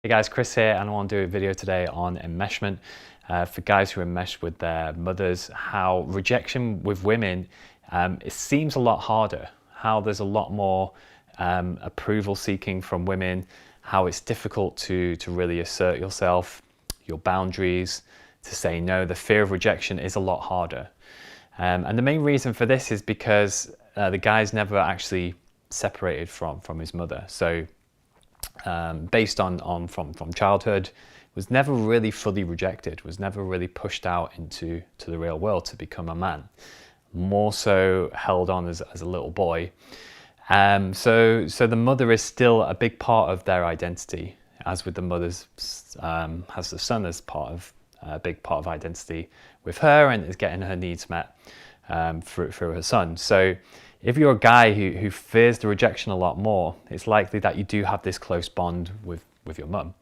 Hey guys, Chris here, and I want to do a video today on enmeshment for guys who are enmeshed with their mothers, how rejection with women, it seems a lot harder, how there's a lot more approval seeking from women, how it's difficult to really assert yourself, your boundaries, to say no. The fear of rejection is a lot harder. And the main reason for this is because the guy's never actually separated from his mother. So based on from childhood, was never really fully rejected, was never really pushed out into the real world to become a man, more so held on as a little boy. So the mother is still a big part of their identity, as with the mother's has the son as part of a big part of identity with her, and is getting her needs met through her son. So if you're a guy who fears the rejection a lot more, it's likely that you do have this close bond with your mum.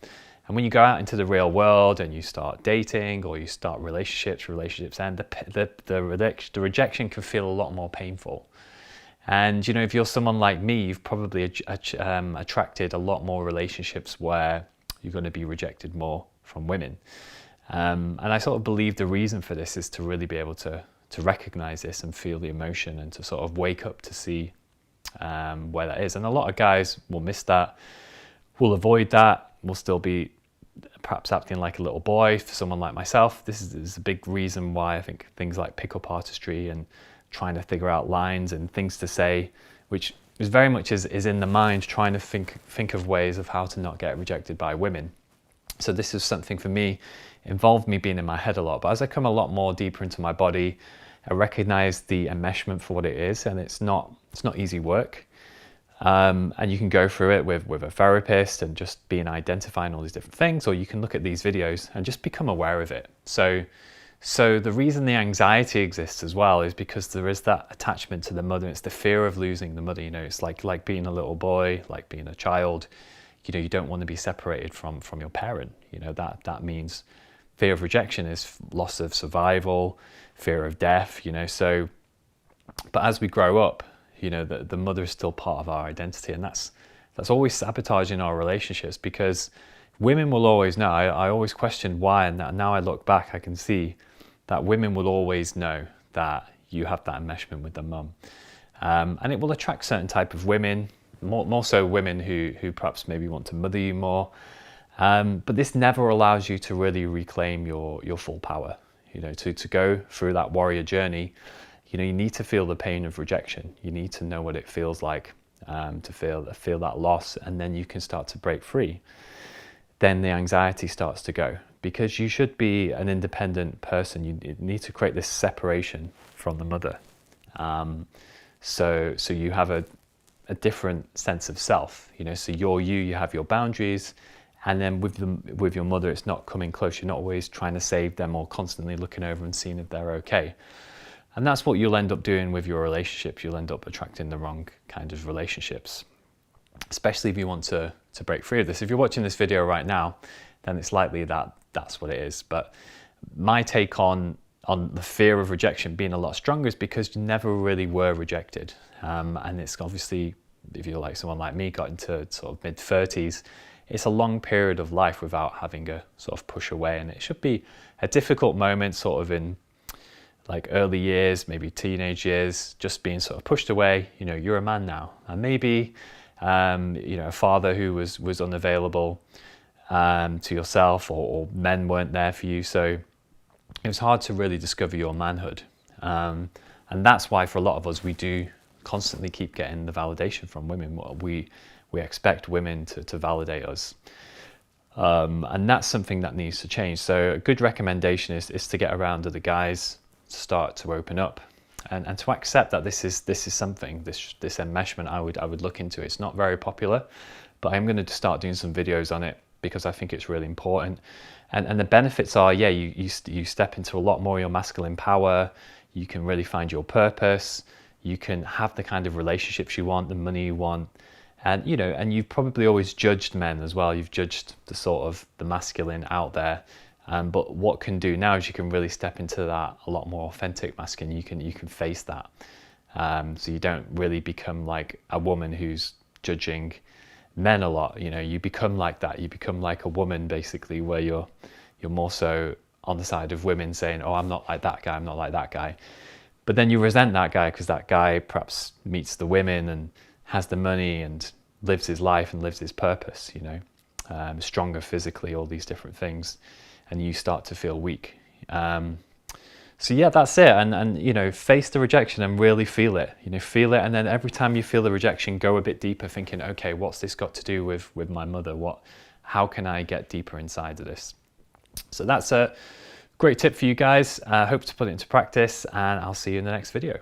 And when you go out into the real world and you start dating or you start relationships end, the rejection can feel a lot more painful. And you know, if you're someone like me, you've probably attracted a lot more relationships where you're going to be rejected more from women. And I sort of believe the reason for this is to really be able to recognize this and feel the emotion, and to sort of wake up to see where that is. And a lot of guys will miss that, will avoid that, will still be perhaps acting like a little boy. For someone like myself, this is a big reason why I think things like pickup artistry and trying to figure out lines and things to say, which is very much is in the mind, trying to think of ways of how to not get rejected by women. So this is something for me, involved me being in my head a lot. But as I come a lot more deeper into my body, I recognize the enmeshment for what it is, and it's not easy work. And you can go through it with a therapist and just identifying all these different things, or you can look at these videos and just become aware of it. So the reason the anxiety exists as well is because there is that attachment to the mother. It's the fear of losing the mother. You know, it's like being a little boy, like being a child. You know, you don't want to be separated from your parent. You know, that means fear of rejection is loss of survival, fear of death, you know. So, but as we grow up, you know, the mother is still part of our identity, and that's always sabotaging our relationships, because women will always know. I always questioned why, and now I look back, I can see that women will always know that you have that enmeshment with their mum. And it will attract certain type of women, more so women who perhaps maybe want to mother you more. But this never allows you to really reclaim your full power. You know, to go through that warrior journey, you know, you need to feel the pain of rejection. You need to know what it feels like to feel that loss, and then you can start to break free. Then the anxiety starts to go, because you should be an independent person. You need to create this separation from the mother. So you have a different sense of self, you know. So you have your boundaries. And then with your mother, it's not coming close. You're not always trying to save them or constantly looking over and seeing if they're okay. And that's what you'll end up doing with your relationships. You'll end up attracting the wrong kind of relationships, especially if you want to break free of this. If you're watching this video right now, then it's likely that that's what it is. But my take on the fear of rejection being a lot stronger is because you never really were rejected. And it's obviously, if you're like someone like me, got into sort of mid-30s, it's a long period of life without having a sort of push away. And it should be a difficult moment sort of in like early years, maybe teenage years, just being sort of pushed away. You know, you're a man now. And maybe, you know, a father who was unavailable to yourself, or men weren't there for you. So it was hard to really discover your manhood. And that's why for a lot of us, we do constantly keep getting the validation from women. We expect women to validate us. And that's something that needs to change. So a good recommendation is to get around other guys, start to open up, and to accept that this is something, this enmeshment I would look into. It's not very popular, but I'm going to start doing some videos on it because I think it's really important. And the benefits are, yeah, you step into a lot more of your masculine power. You can really find your purpose. You can have the kind of relationships you want, the money you want. And, you know, and you've probably always judged men as well. You've judged the sort of the masculine out there. But what can do now is you can really step into that a lot more authentic masculine. You can face that. So you don't really become like a woman who's judging men a lot. You know, you become like that. You become like a woman, basically, where you're more so on the side of women saying, oh, I'm not like that guy, I'm not like that guy. But then you resent that guy because that guy perhaps meets the women and has the money and lives his life and lives his purpose, you know, stronger physically, all these different things. And you start to feel weak. So yeah, that's it. And you know, face the rejection and really feel it. You know, feel it. And then every time you feel the rejection, go a bit deeper, thinking, okay, what's this got to do with my mother? How can I get deeper inside of this? So that's a great tip for you guys. I hope to put it into practice, and I'll see you in the next video.